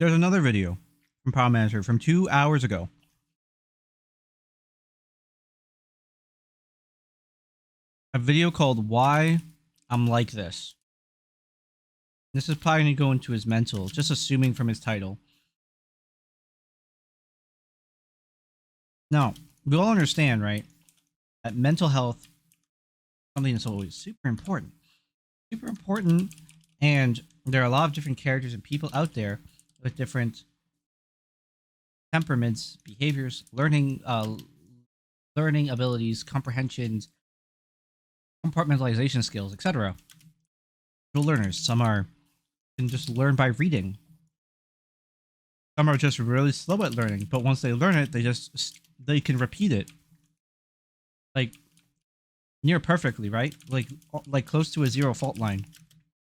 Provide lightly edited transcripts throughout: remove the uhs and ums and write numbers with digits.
There's another video from Pyromancer from 2 hours ago. A video called Why I'm Like This. This is probably going to go into his mental, just assuming from his title. Now, we all understand, right, that mental health is something that's always super important. Super important, and there are a lot of different characters and people out there with different temperaments, behaviors, learning abilities, comprehensions, compartmentalization skills, etc. Learners. Some can just learn by reading. Some are just really slow at learning, but once they learn it, they can repeat it like near perfectly, right? Like close to a zero fault line.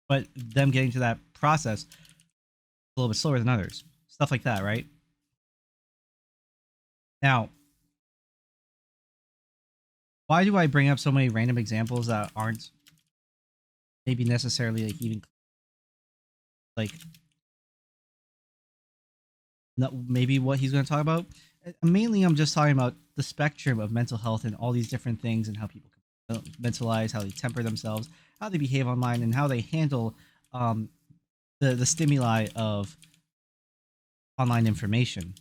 But them getting to that process a little bit slower than others. Stuff like that, right? Now, why do I bring up so many random examples that aren't maybe necessarily like even like not maybe what he's going to talk about? Mainly, I'm just talking about the spectrum of mental health and all these different things and how people mentalize, how they temper themselves, how they behave online, and how they handle um, the stimuli of online information.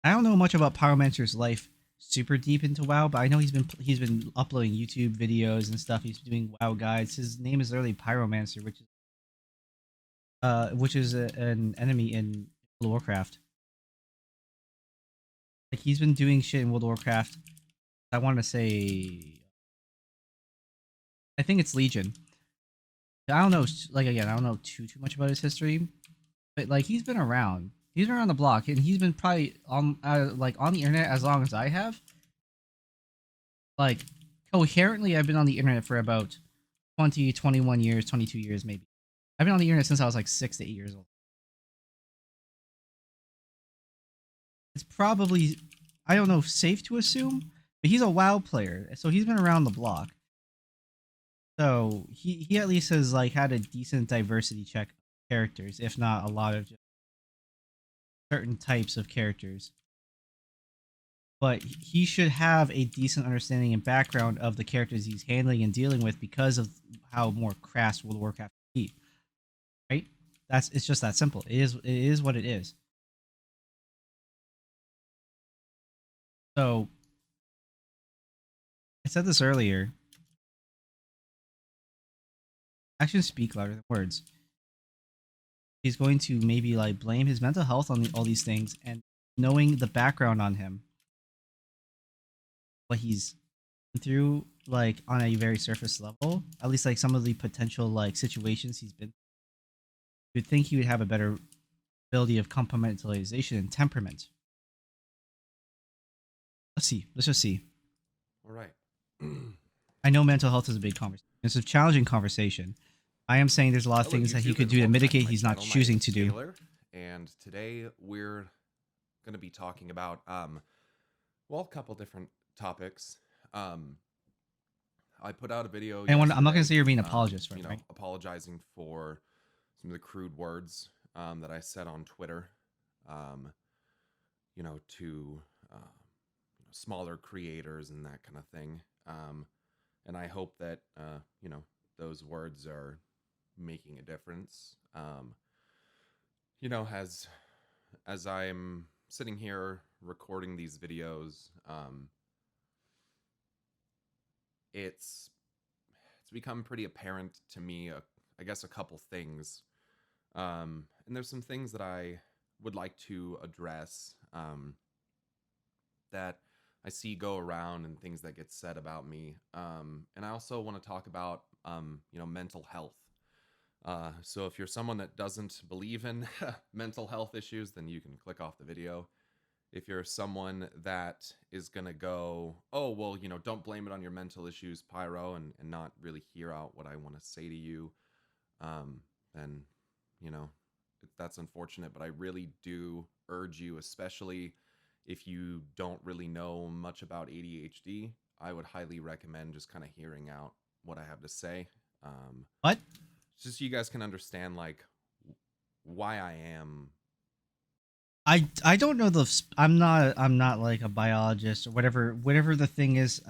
I don't know much about Pyromancer's life super deep into WoW, but I know he's been uploading YouTube videos and stuff. He's doing WoW guides. His name is literally Pyromancer, which is an enemy in World of Warcraft. Like he's been doing shit in World of Warcraft. I want to say, I think it's Legion. I don't know. Like again, I don't know too much about his history, but like he's been around. He's been around the block, and he's been probably on like on the internet as long as I have. Like coherently, I've been on the internet for about 20, 21 years, 22 years maybe. I've been on the internet since I was like 6 to 8 years old. It's probably, I don't know, safe to assume, but he's a WoW player, so he's been around the block. So he at least has like had a decent diversity check of characters, if not a lot of just certain types of characters. But he should have a decent understanding and background of the characters he's handling and dealing with because of how more crass World of Warcraft can be. Right? It's just that simple. It is what it is. So I said this earlier. Actions speak louder than words. He's going to maybe like blame his mental health on all these things, and knowing the background on him, what he's been through, like on a very surface level, at least like some of the potential like situations he's been. You'd think he would have a better ability of compartmentalization and temperament. Let's see. Let's just see. All right. I know mental health is a big conversation. It's a challenging conversation. I am saying there's a lot of Hello, things that he YouTube, could and do to welcome back to mitigate my he's not channel. My choosing name's to do. Taylor, and today we're going to be talking about, well, a couple different topics. I put out a video And yesterday, I'm not going to say you're being an apologist for it, right? apologizing for some of the crude words that I said on Twitter, to smaller creators and that kind of thing. And I hope that, those words are making a difference. As I'm sitting here recording these videos, it's become pretty apparent to me, I guess, a couple things. And there's some things that I would like to address that I see go around and things that get said about me. And I also want to talk about, mental health. So if you're someone that doesn't believe in mental health issues, then you can click off the video. If you're someone that is going to go, oh, well, don't blame it on your mental issues, Pyro, and not really hear out what I want to say to you, then, that's unfortunate. But I really do urge you, especially if you don't really know much about ADHD, I would highly recommend just kind of hearing out what I have to say. What? Just so you guys can understand, like, why I am. I don't know I'm not like a biologist or whatever the thing is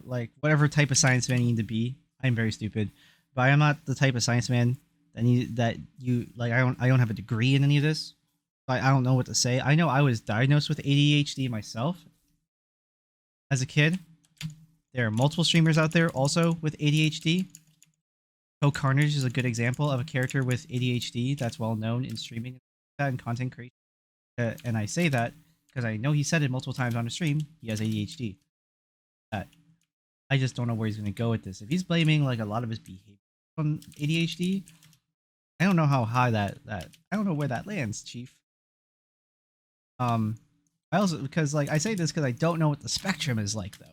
like whatever type of science man you need to be. I'm very stupid, but I'm not the type of science man that you like. I don't have a degree in any of this. I don't know what to say. I know I was diagnosed with ADHD myself as a kid. There are multiple streamers out there also with ADHD. Co Carnage is a good example of a character with ADHD that's well known in streaming and content creation. And I say that because I know he said it multiple times on the stream. He has ADHD. That I just don't know where he's going to go with this. If he's blaming like a lot of his behavior on ADHD, I don't know how high that I don't know where that lands, Chief. Um, I also because like I say this because I don't know what the spectrum is like though.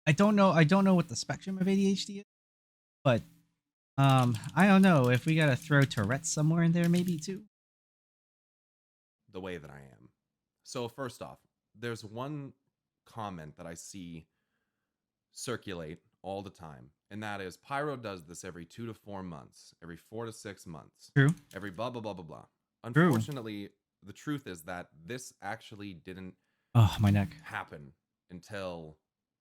I don't know what the spectrum of ADHD is, but I don't know if we gotta throw Tourette's somewhere in there maybe too. The way that I am. So first off, there's one comment that I see circulate all the time, and that is Pyro does this every 2 to 4 months, every 4 to 6 months, True. every blah blah blah blah blah. True. Unfortunately, the truth is that this actually didn't Oh, my neck. happen until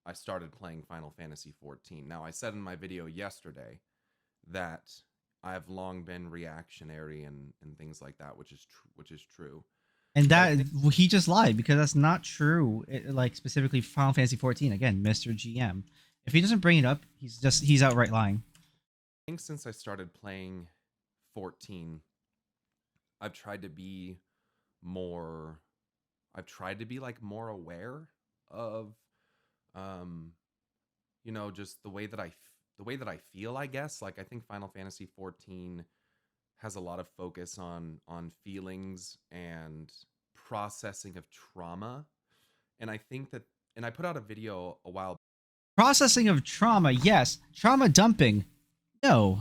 I started playing Final Fantasy 14. Now, I said in my video yesterday that I've long been reactionary and things like that, which is true. And But I that think he just lied because that's not true. Like specifically Final Fantasy 14 again, Mr. GM. If he doesn't bring it up, he's outright lying. since I started playing 14, I've tried to be more I've tried to be like more aware of um just the way that I feel, I guess. Like I think Final Fantasy 14 has a lot of focus on feelings and processing of trauma. And I think that and I put out a video a while Processing of trauma, yes. Trauma dumping, no.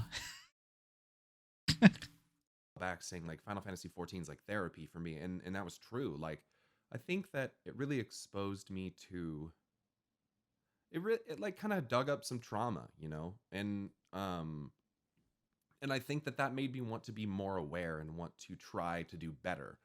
back saying like Final Fantasy 14 is like therapy for me, and that was true. Like I think that it really exposed me to it like kind of dug up some trauma, and I think that that made me want to be more aware and want to try to do better.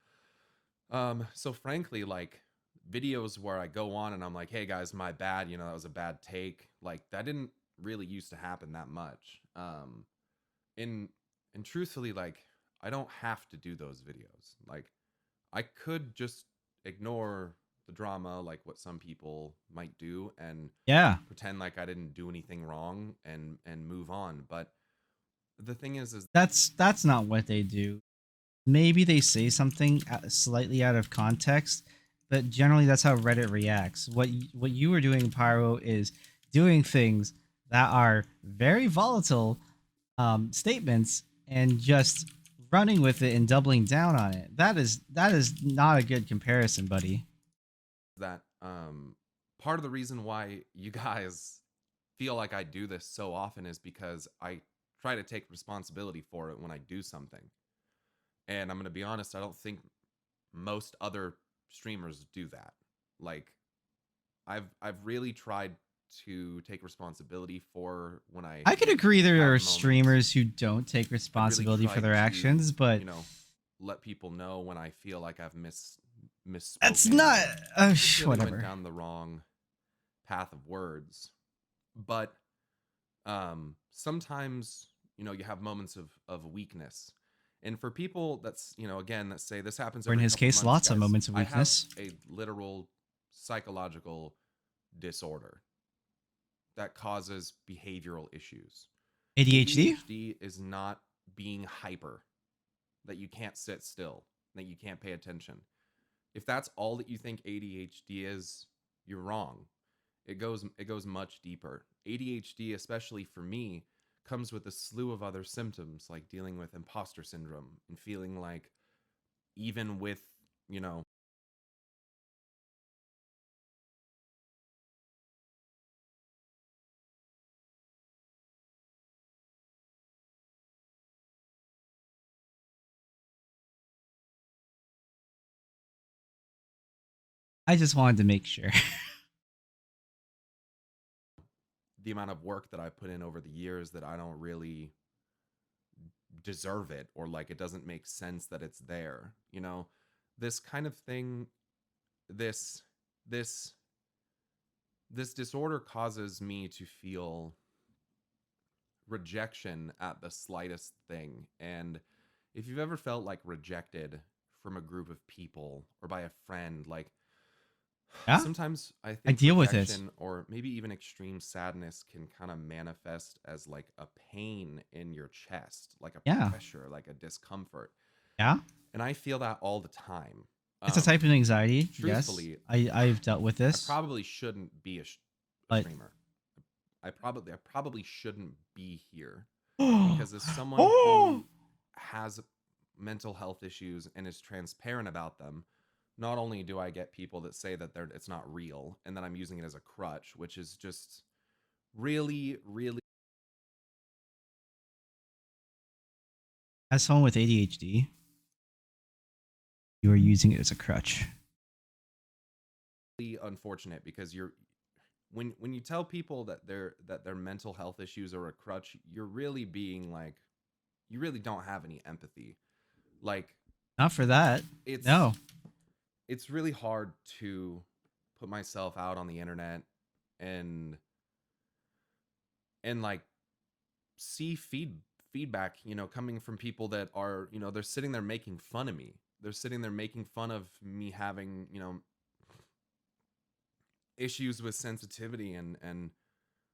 So frankly, like videos where I go on and I'm like, "Hey guys, my bad, that was a bad take." Like that didn't really used to happen that much. And and truthfully, like I don't have to do those videos. Like I could just ignore the drama, like what some people might do, and Yeah. pretend like I didn't do anything wrong and move on. But the thing is That's not what they do. Maybe they say something slightly out of context, but generally that's how Reddit reacts. What you were doing, Pyro, is doing things that are very volatile statements and just running with it and doubling down on it. That is not a good comparison, buddy. that part of the reason why you guys feel like I do this so often is because I try to take responsibility for it when I do something. And I'm going to be honest, I don't think most other streamers do that. Like I've really tried to take responsibility for when I I could agree there have are moments. streamers who don't take I've really responsibility for tried their to, actions, but let people know when I feel like I've that's misspoken not or just really went whatever. down the wrong path of words. But sometimes you have moments of weakness, and for people that's again that say this happens Or in every his couple case, months, lots of guys, moments of I have weakness. a literal psychological disorder that causes behavioral issues. ADHD? ADHD is not being hyper, that you can't sit still, that you can't pay attention. If that's all that you think ADHD is, you're wrong. It goes much deeper. ADHD, especially for me, comes with a slew of other symptoms like dealing with imposter syndrome and feeling like even with, you know, I just wanted to make sure. the amount of work that I put in over the years that I don't really deserve it, or like it doesn't make sense that it's there. You know, this kind of thing, this this this disorder causes me to feel rejection at the slightest thing. And if you've ever felt like rejected from a group of people or by a friend, like Yeah, sometimes I I think deal with it. rejection or maybe even extreme sadness can kind of manifest as like a pain in your chest, like a Yeah, pressure, like a discomfort. yeah. And I feel that all the time. It's a type of anxiety. Yes, Truthfully, I've dealt with I this, probably shouldn't be a but streamer. I probably shouldn't be here, oh, because as someone oh, who has mental health issues and is transparent about them, not only do I get people that say that it's not real and that I'm using it as a crutch, which is just really, really as someone with ADHD, you are using it as a crutch. unfortunate, because you're when you tell people that their mental health issues are a crutch, you're really being like, you really don't have any empathy. Like, Not for that. it's No. it's really hard to put myself out on the internet and like see feedback, coming from people that are, they're sitting there making fun of me. They're sitting there making fun of me having, issues with sensitivity, and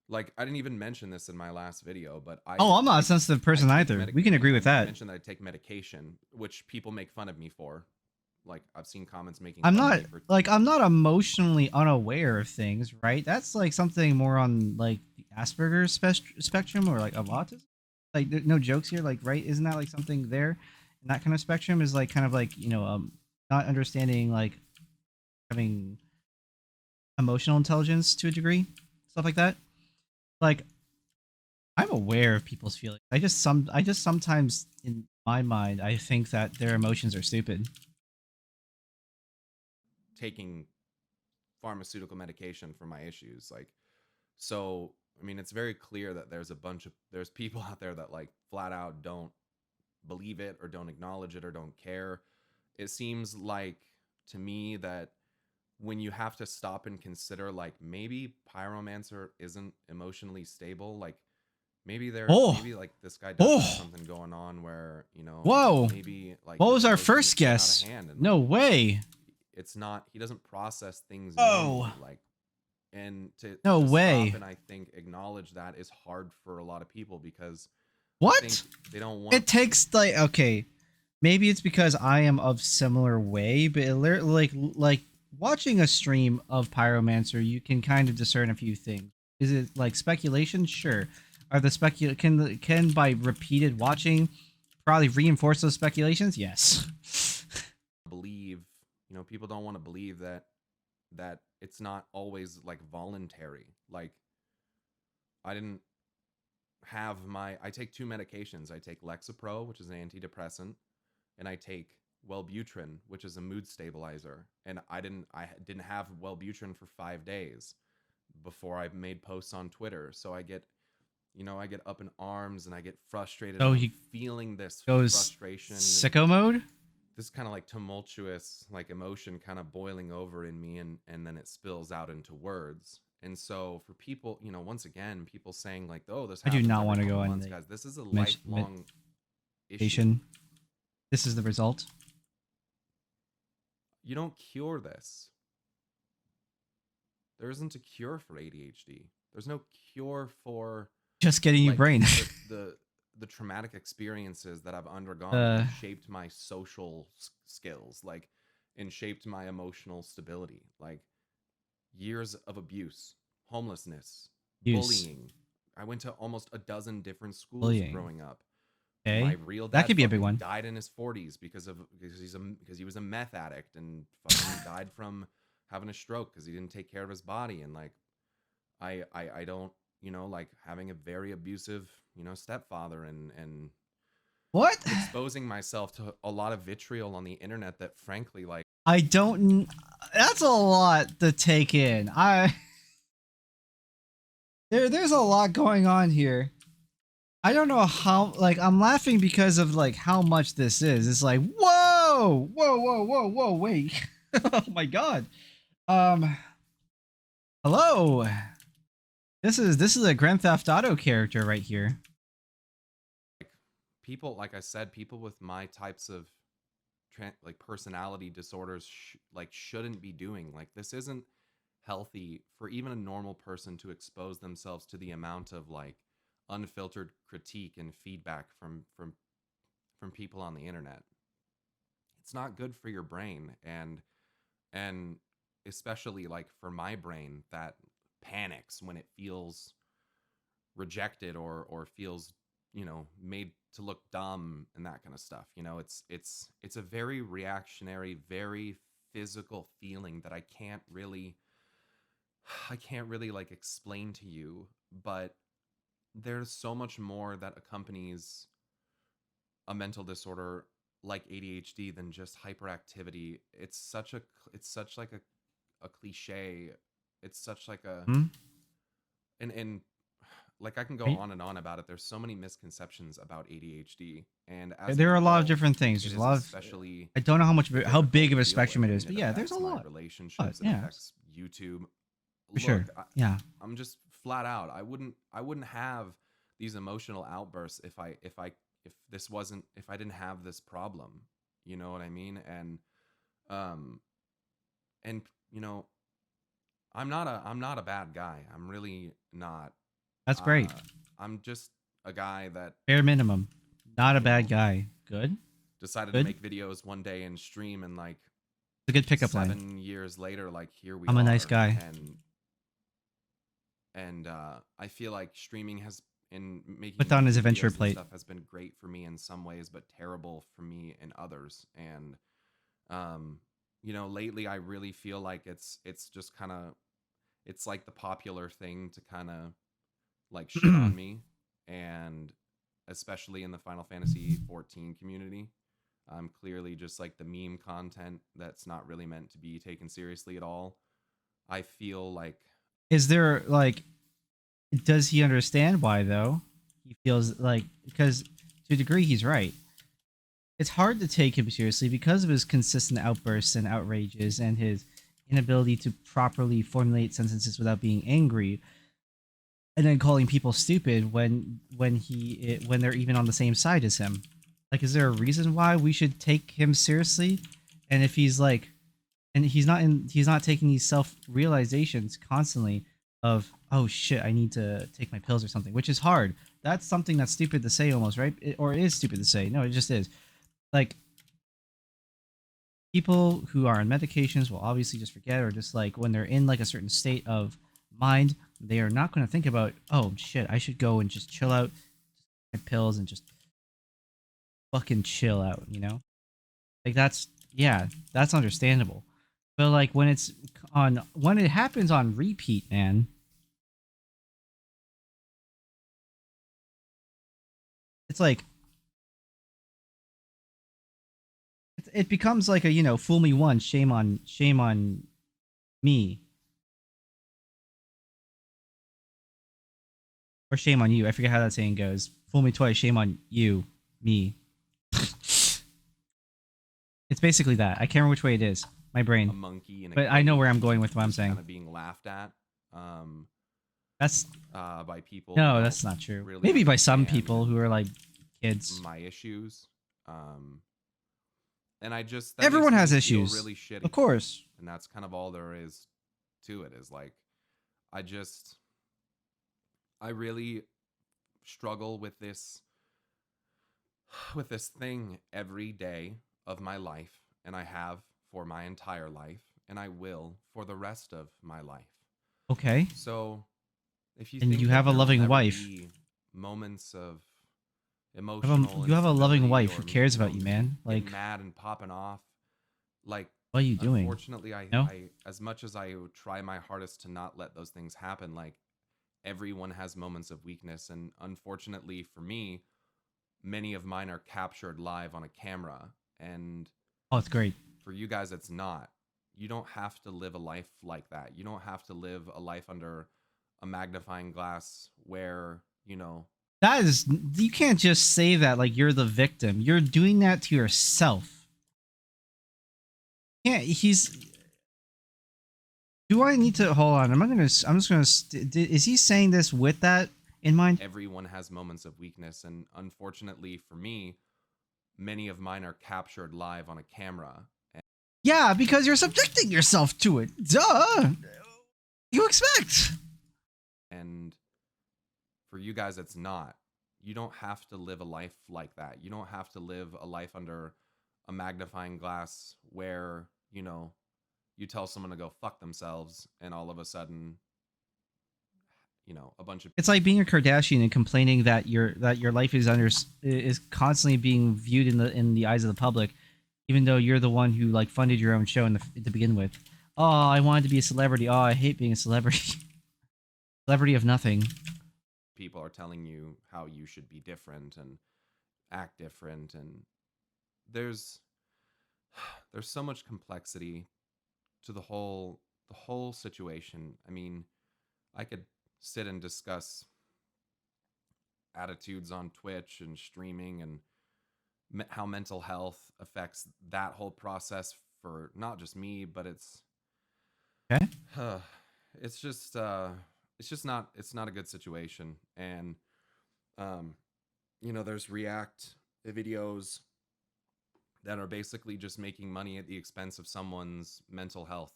like, I didn't even mention this in my last video, but Oh, I'm not a sensitive I person take either. We can agree with I that. mentioned that I take medication, which people make fun of me for. Like, I've seen comments making I'm fun of not me for. like I'm not emotionally unaware of things, right? That's like something more on like the Asperger's spectrum or like of autism. Like no jokes here, like right? Isn't that like something there? And that kind of spectrum is like kind of like not understanding like having emotional intelligence to a degree, stuff like that. Like I'm aware of people's feelings. I just sometimes in my mind I think that their emotions are stupid. Taking pharmaceutical medication for my issues, like, so I mean, it's very clear that there's people out there that like flat out don't believe it or don't acknowledge it or don't care. It seems like to me that when you have to stop and consider, like, maybe Pyromancer isn't emotionally stable, like Oh, maybe like this guy does have oh, something going on where, whoa! maybe like What his was our emotions first get out of guess? hand, and No like way! it's not, he doesn't process things Oh, normally, like, and no to stop way! and I think acknowledge that is hard for a lot of people, because I think What? they don't want. It takes like okay, maybe it's because I am of similar way, but like watching a stream of Pyromancer, you can kind of discern a few things. Is it like speculation? Sure. Are the can by repeated watching probably reinforce those speculations? Yes. Believe, people don't want to believe that it's not always like voluntary. Like, I didn't I take two medications. I take Lexapro, which is an antidepressant, and I take Wellbutrin, which is a mood stabilizer. And I didn't have Wellbutrin for 5 days before I made posts on Twitter. So I get up in arms and I get frustrated, So and I'm he feeling this goes frustration and sicko mode. this kind of like tumultuous like emotion kind of boiling over in me, and then it spills out into words. And so for people, once again, people saying like, oh, this I do happens not every want to couple go on months, the guys, this is a lifelong issue. meditation. This is the result. You don't cure this. There isn't a cure for ADHD. There's no cure for Just getting you like brain. the traumatic experiences that I've undergone that uh, have shaped my social skills, like, and shaped my emotional stability, like years of abuse, homelessness, use bullying. I went to almost a dozen different schools bullying. growing up. My Okay, real that dad could be a big fucking one. died in his 40s because he was a meth addict, and fucking died from having a stroke because he didn't take care of his body. And like, I don't, like, having a very abusive, stepfather, and What? exposing myself to a lot of vitriol on the internet that frankly, like, I don't. That's a lot to take in. There's a lot going on here. I don't know how, like, I'm laughing because of like how much this is. It's like, whoa, whoa, whoa, whoa, whoa, wait. Oh my god. Um, hello. This is a Grand Theft Auto character right here. Like people, like I said, people with my types of like personality disorders like shouldn't be doing. Like this isn't healthy for even a normal person to expose themselves to the amount of like unfiltered critique and feedback from people on the internet. It's not good for your brain, and especially like for my brain that panics when it feels rejected or feels, made to look dumb and that kind of stuff. It's a very reactionary, very physical feeling that I can't really like explain to you, but there's so much more that accompanies a mental disorder like ADHD than just hyperactivity. It's such like a cliche. It's such like a Hmm? and like I can go Right? on and on about it. There's so many misconceptions about ADHD, and as an There are a lot of adult, different things. it There's a is lot of. especially I don't know how difficult big to of a deal spectrum with. it I is, mean, but it yeah, there's a affects my lot. relationships, it Yeah, affects YouTube. for sure. Look, Yeah, I'm just flat out. I wouldn't have these emotional outbursts if this wasn't if I didn't have this problem. You know what I mean? Um and you know, I'm not a bad guy. I'm really not. that's great. Uh I'm just a guy that, Bare minimum. Not a you bad know, guy. Good. decided to Good. make videos one day and stream, and like It's a good pickup line. 7 years later, like here we I'm a nice are. guy. And I feel like streaming has in Put making down his YouTube adventure videos and plate. stuff has been great for me in some ways, but terrible for me in others. And um, lately I really feel like it's just kind of it's like the popular thing to kind of like shit on me, and especially in the Final Fantasy 14 community. I'm clearly just like the meme content that's not really meant to be taken seriously at all. I feel like Is there like, does he understand why though? He feels like, because to a degree he's right. It's hard to take him seriously because of his consistent outbursts and outrages and his inability to properly formulate sentences without being angry, and then calling people stupid when they're even on the same side as him. Like, is there a reason why we should take him seriously? And if he's like, and he's not taking these self realizations constantly of, oh shit, I need to take my pills or something, which is hard. That's something that's stupid to say almost, right? Or it is stupid to say. No, it just is. Like, people who are on medications will obviously just forget, or just like when they're in like a certain state of mind, they are not going to think about, oh shit, I should go and just chill out, my pills, and just fucking chill out, you know? Like, that's, yeah, that's understandable. But like when it happens on repeat, man, it's like it becomes like a, fool me once, shame on me, or shame on you. I forget how that saying goes. Fool me twice, shame on you, me. It's basically that. I can't remember which way it is. My a brain. monkey in a But I know where I'm cage going with what I'm just kind saying. of being laughed at, um, That's by people who no, don't that's not true. really Maybe by some people understand who are like kids. my issues. Um, and that makes Everyone has me feel issues. really Of shitty. course. And that's kind of all there is to it, is like, I just, I really struggle with this thing every day of my life, and I have for my entire life, and I will for the rest of my life. Okay. So if you And you think that have a there will loving never wife. be moments of emotional You have a loving instability, wife or who cares about me you, man. getting Like, mad and popping off, like, what are you doing? unfortunately, No? I as much as I would try my hardest to not let those things happen, like, everyone has moments of weakness, and unfortunately for me, many of mine are captured live on a camera, and Oh, it's great. for you guys it's not. You don't have to live a life like that. You don't have to live a life under a magnifying glass where, That is, you can't just say that like you're the victim. You're doing that to yourself. Yeah, he's. Do I need to hold on? I'm just gonna. Is he saying this with that in mind? Everyone has moments of weakness, and unfortunately for me, many of mine are captured live on a camera. Yeah, because you're subjecting yourself to it. Duh. You expect. And for you guys, it's not. You don't have to live a life like that. You don't have to live a life under a magnifying glass where, you tell someone to go fuck themselves and all of a sudden, a bunch of It's like being a Kardashian and complaining that your life is constantly being viewed in the eyes of the public, even though you're the one who like funded your own show to begin with. Oh, I wanted to be a celebrity. Oh, I hate being a celebrity. Celebrity of nothing. people are telling you how you should be different and act different, and there's there's so much complexity to the whole situation. I mean, I could sit and discuss attitudes on Twitch and streaming and how mental health affects that whole process for not just me, but Okay. uh, it's not a good situation. And um, there's React videos that are basically just making money at the expense of someone's mental health.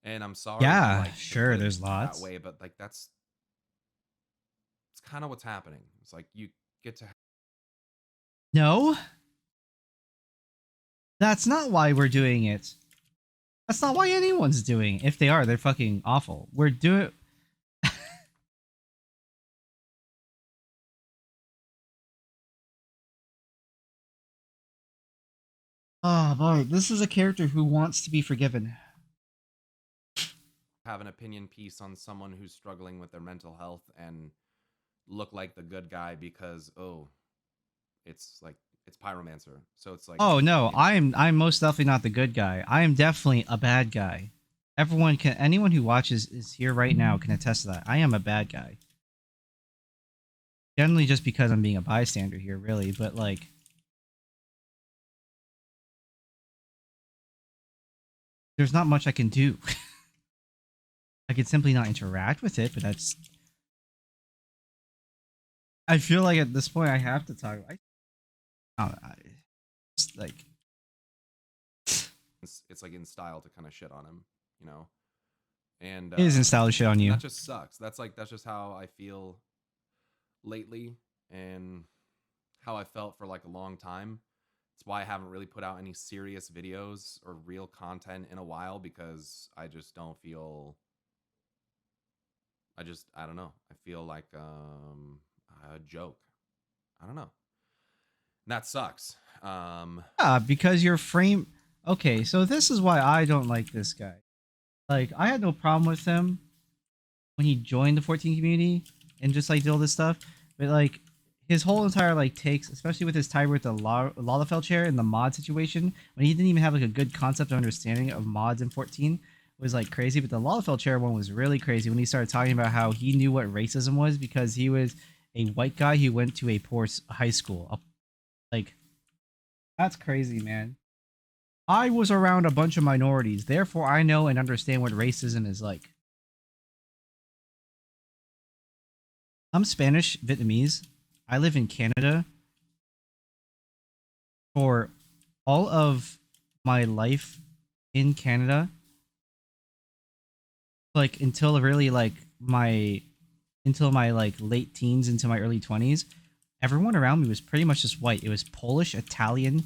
And I'm sorry Yeah, to sure. put it There's that lots. way, but like it's kind of what's happening. It's like you get to No, that's not why we're doing it. That's not why anyone's doing it. If they are, they're fucking awful. We're doing. Oh boy, this is a character who wants to be forgiven. have an opinion piece on someone who's struggling with their mental health and look like the good guy because it's Pyromancer. So it's like, Oh no, you know, I'm most definitely not the good guy. I am definitely a bad guy. Anyone who watches is here right now can attest to that. I am a bad guy. Generally just because I'm being a bystander here, really, but like there's not much I can do. I can simply not interact with it, but that's I feel like at this point I have to talk. It's like it's like in style to kind of shit on him, you know. And it isn't style to shit on you. that just sucks. That's just how I feel lately, and how I felt for like a long time. It's why I haven't really put out any serious videos or real content in a while, because I just don't feel I don't know. I feel like a joke. I don't know. That sucks. Yeah, because your frame. Okay, so this is why I don't like this guy. Like, I had no problem with him when he joined the 14 community and just like did all this stuff, but like his whole entire like takes, especially with his tie with the Lalafell chair and the mod situation, when he didn't even have like a good concept or understanding of mods in 14, was like crazy. But the Lalafell chair one was really crazy when he started talking about how he knew what racism was because he was a white guy who went to a poor high school. Like, that's crazy, man. I was around a bunch of minorities, therefore I know and understand what racism is like. I'm Spanish Vietnamese. I live in Canada. For all of my life in Canada, like until my like late teens into my early 20s, everyone around me was pretty much just white. It was Polish, Italian,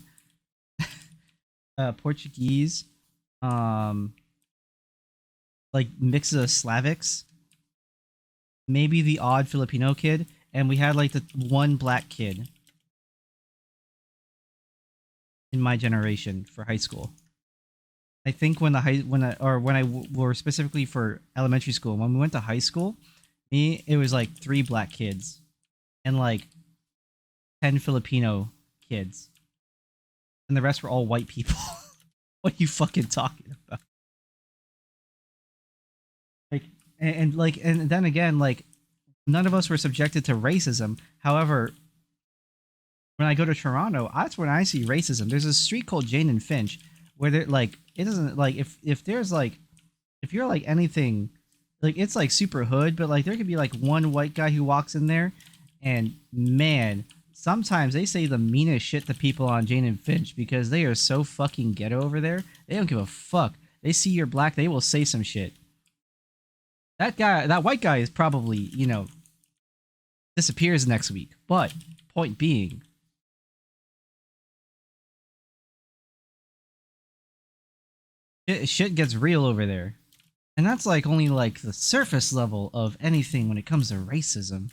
Portuguese, um, like mixes of Slavics, maybe the odd Filipino kid, and we had like the one black kid in my generation for high school. I think when the high when I, or when I were specifically for elementary school, when we went to high school, it was like 3 black kids and like 10 Filipino kids, and the rest were all white people. What are you fucking talking about? Like, and then again, like none of us were subjected to racism. However, when I go to Toronto, that's when I see racism. There's a street called Jane and Finch where they're like, it doesn't like if there's like if you're like anything, like it's like super hood, but like there could be like one white guy who walks in there, and man, sometimes they say the meanest shit to people on Jane and Finch because they are so fucking ghetto over there. They don't give a fuck. They see you're black, they will say some shit. That guy, that white guy, is probably disappears next week. But point being, shit gets real over there. And that's like only like the surface level of anything when it comes to racism.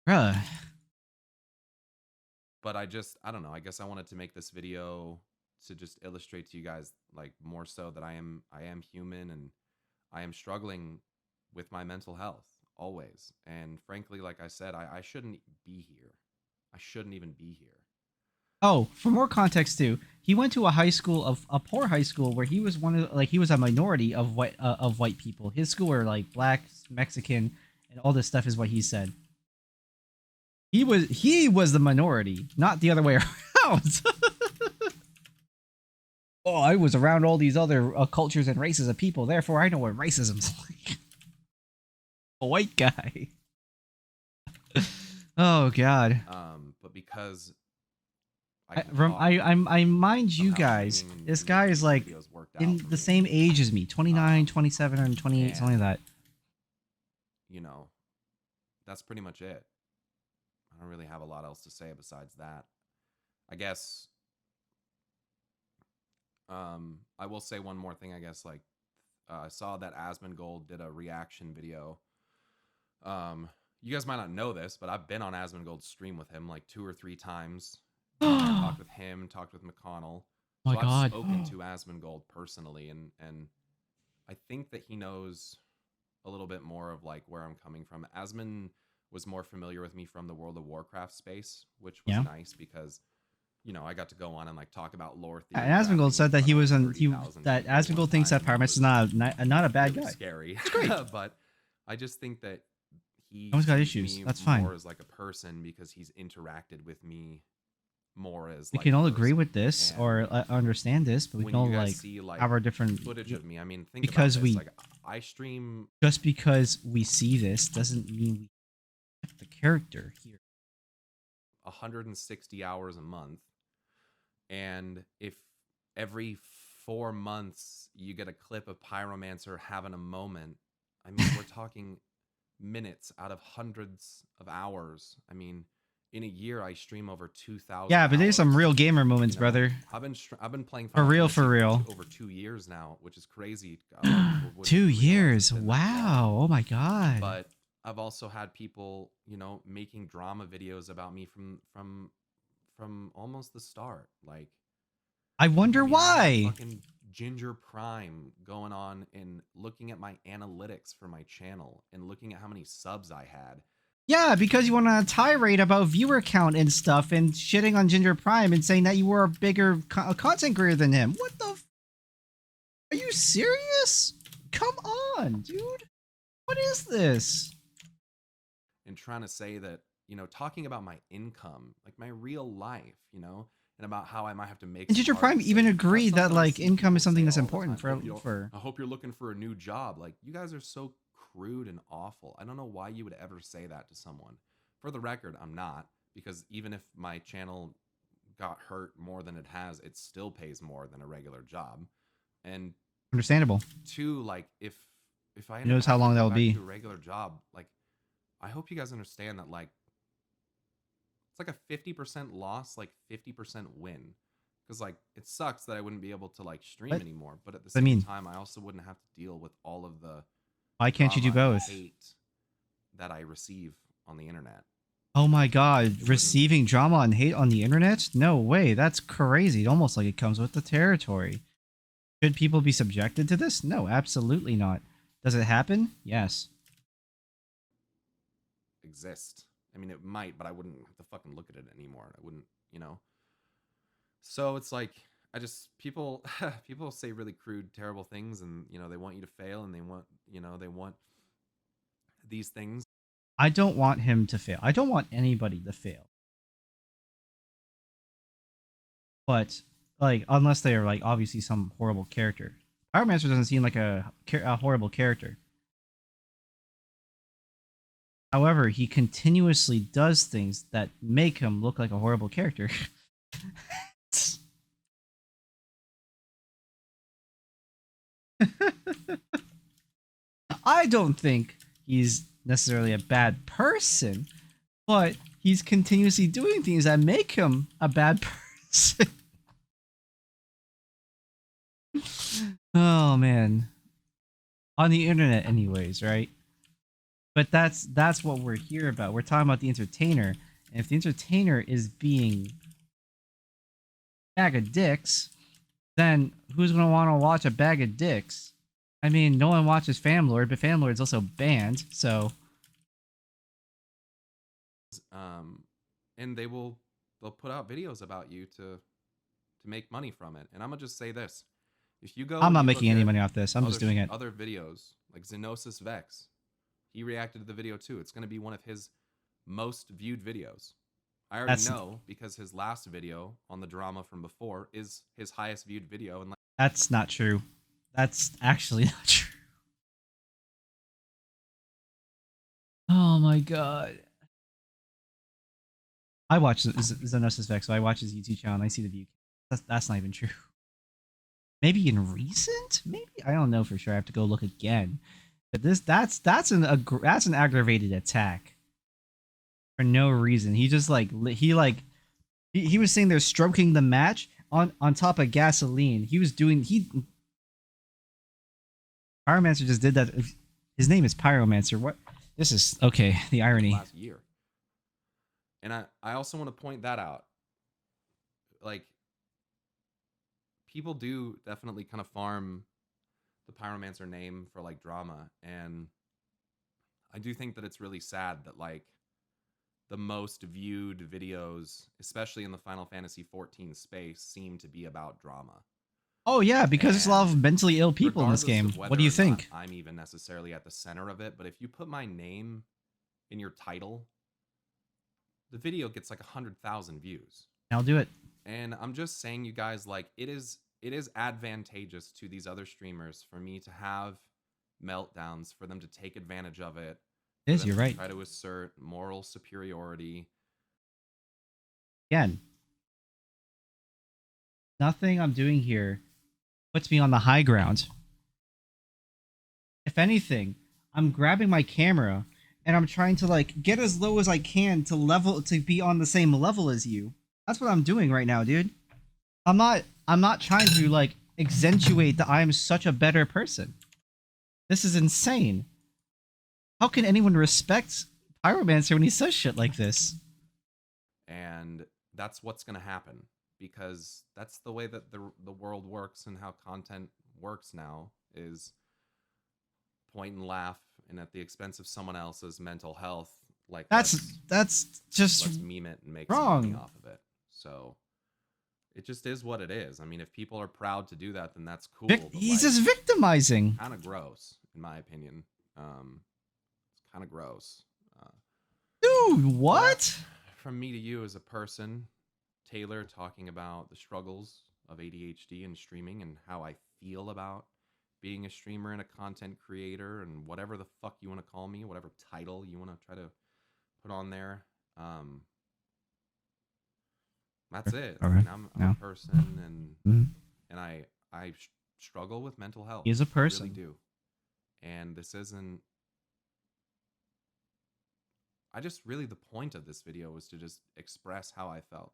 Bruh. But I don't know. I guess I wanted to make this video to just illustrate to you guys, like, more so that I am human, and I am struggling with my mental health always. And frankly, like I said, I shouldn't be here. I shouldn't even be here. Oh, for more context too, he went to a high school of a poor high school where he was one of like he was a minority of white people. His school were like black, Mexican, and all this stuff is what he said. He was the minority, not the other way around. Oh, I was around all these other cultures and races of people, therefore I know what racism's like. A white guy. Oh God. But because I mind you guys, this guy is like in the same age as me, 29, 27, and 28, something like that. You know, that's pretty much it. I don't really have a lot else to say besides that. I guess I will say one more thing. I guess, like, I saw that Asmongold did a reaction video. You guys might not know this, but I've been on Asmongold's stream with him like 2 or 3 times. I talked with him, talked with McConnell. Oh my So God. I've spoken to Asmongold personally, and I think that he knows a little bit more of like where I'm coming from. Asmon was more familiar with me from the World of Warcraft space, which was nice because, you know, I got to go on and like talk about lore theory. And Asmongold said that he was on that Asmongold thinks that Pyromancer is not a bad really guy. Scary. It's great. But I just think that he Always got sees issues. me That's fine. more as like a person because he's interacted with me more as We like can a all agree person. with this And or understand this, but we when can all you guys like see like have our different footage of me, I mean, think because about this. we Like, I stream just because we see this doesn't mean we accept the character here. 160 hours a month, and if every 4 months you get a clip of Pyromancer having a moment, I mean, we're talking minutes out of hundreds of hours. I mean, in a year I stream over 2,000 Yeah, but there's some hours. real gamer moments, You know, brother. I've been playing For Final real, Fantasy for real. over 2 years now, which is crazy. A lot of people wouldn't 2 realize years. it's been that long. Wow. Oh my God. But I've also had people, you know, making drama videos about me from almost the start. Like, I wonder I mean, I why. had fucking Ginger Prime going on and looking at my analytics for my channel and looking at how many subs I had. Yeah, because you went on a tirade about viewer count and stuff and shitting on Ginger Prime and saying that you were a bigger content creator than him. What the Are you serious? Come on, dude. What is this? And trying to say that, you know, talking about my income, like my real life, you know, and about how I might have to make. And Ginger Prime even agreed that like income is something that's important for. I hope you're looking for a new job. Like, you guys are so crude and awful. I don't know why you would ever say that to someone. For the record, I'm not, because even if my channel got hurt more than it has, it still pays more than a regular job. And Understandable. 2, like, if I Who knows how long that will be. to a regular job, like, I hope you guys understand that, like, it's like a 50% loss, like 50% win. Because, like, it sucks that I wouldn't be able to like stream anymore, but at the same time, I also wouldn't have to deal with all of the why can't you do both? Hate that I receive on the internet. Oh my God, receiving drama and hate on the internet? No way, that's crazy. Almost like it comes with the territory. Should people be subjected to this? No, absolutely not. Does it happen? Yes. Exist. I mean, it might, but I wouldn't have to fucking look at it anymore. I wouldn't, you know. So it's like, I just, people say really crude, terrible things, and, you know, they want you to fail, and they want, you know, they want these things. I don't want him to fail. I don't want anybody to fail. But like, unless they are like obviously some horrible character. Pyromancer doesn't seem like a horrible character. However, he continuously does things that make him look like a horrible character. I don't think he's necessarily a bad person, but he's continuously doing things that make him a bad person. Oh man. On the internet anyways, right? But that's what we're here about. We're talking about the entertainer. And if the entertainer is being a bag of dicks, then who's gonna want to watch a bag of dicks? I mean, no one watches Famlord, but Famlord's also banned, so And they'll put out videos about you to make money from it. And I'm gonna just say this: if you go I'm and not you making look any at money off this. I'm just doing it. other videos like Xenosis Vex, he reacted to the video too. It's gonna be one of his most viewed videos. I already That's know because his last video on the drama from before is his highest viewed video. And that's not true. That's actually not true. Oh my god. I watch Xenosis Vex, so I watch his YouTube channel and I see the view. That's not even true. Maybe in recent? Maybe I don't know for sure. I have to go look again. But that's an aggravated attack for no reason. He just like he was sitting there stroking the match on top of gasoline. He was doing Pyromancer just did that. His name is Pyromancer. What? This is okay. The irony. last year. And I also want to point that out. Like, people do definitely kind of farm the Pyromancer name for like drama, and I do think that it's really sad that like the most viewed videos, especially in the Final Fantasy 14 space, seem to be about drama. Oh yeah, because there's a lot of And mentally ill people in this regardless game. of What whether do you or not think? I'm even necessarily at the center of it, but if you put my name in your title, the video gets like 100,000 views. I'll do it. And I'm just saying, you guys, like it is advantageous to these other streamers for me to have meltdowns, for them to take advantage of it, It for is. them You're to right. try to assert moral superiority. Again, nothing I'm doing here puts me on the high ground. If anything, I'm grabbing my camera and I'm trying to like get as low as I can to be on the same level as you. That's what I'm doing right now, dude. I'm not trying to like accentuate that I am such a better person. This is insane. How can anyone respect Pyromancer when he says shit like this? And that's what's going to happen, because that's the way that the world works and how content works now, is point and laugh, and at the expense of someone else's mental health, like That's just let's meme it and make some money wrong. off of it. So it just is what it is. I mean, if people are proud to do that, then that's cool. But He's like, just victimizing. kind of gross, in my opinion. It's kind of gross. Dude, So that's what? from me to you as a person, Taylor, talking about the struggles of ADHD and streaming and how I feel about being a streamer and a content creator and whatever the fuck you want to call me, whatever title you want to try to put on there. That's it. I Okay. mean, I'm No. a person, and Mhm. I struggle with mental health. He is a I really person. do. And this isn't. I just really, the point of this video was to just express how I felt,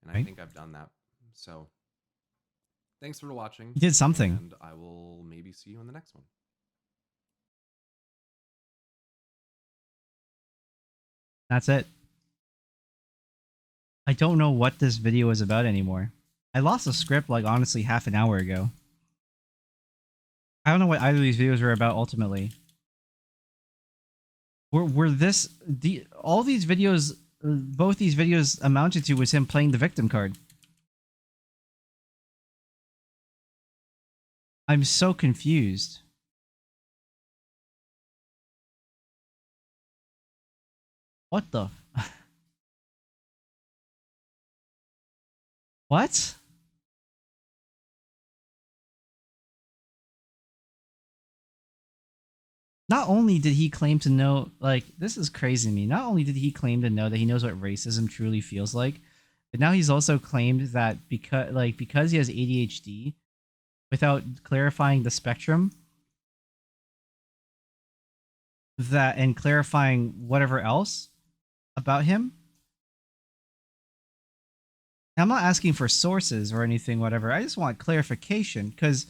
and I Right? think I've done that. So thanks for watching. He did something. And I will maybe see you in the next one. That's it. I don't know what this video is about anymore. I lost the script like honestly half an hour ago. I don't know what either of these videos were about ultimately. All these videos, both these videos amounted to was him playing the victim card. I'm so confused. What the? What? Not only did he claim to know, like, this is crazy to me. Not only did he claim to know that he knows what racism truly feels like, but now he's also claimed that because he has ADHD, without clarifying the spectrum, that and clarifying whatever else about him. I'm not asking for sources or anything, whatever. I just want clarification because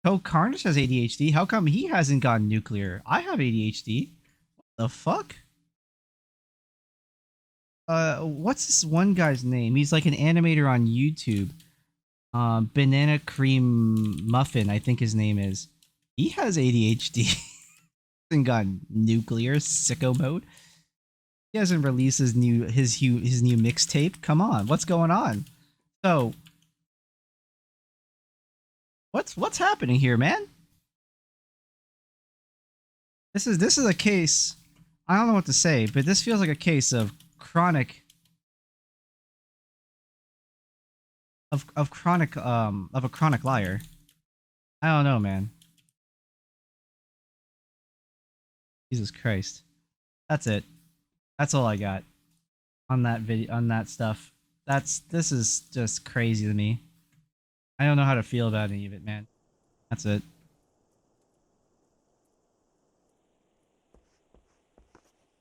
Code Carnage has ADHD. How come he hasn't gone nuclear? I have ADHD. What the fuck? What's this one guy's name? He's like an animator on YouTube. Banana Cream Muffin, I think his name is. He has ADHD. Hasn't gone nuclear sicko mode. He hasn't released his new mixtape. Come on, what's going on? So, what's happening here, man? This is a case. I don't know what to say, but this feels like a case of chronic of a chronic liar. I don't know, man. Jesus Christ. That's it. That's all I got on that video on that stuff. This is just crazy to me. I don't know how to feel about any of it, man. That's it.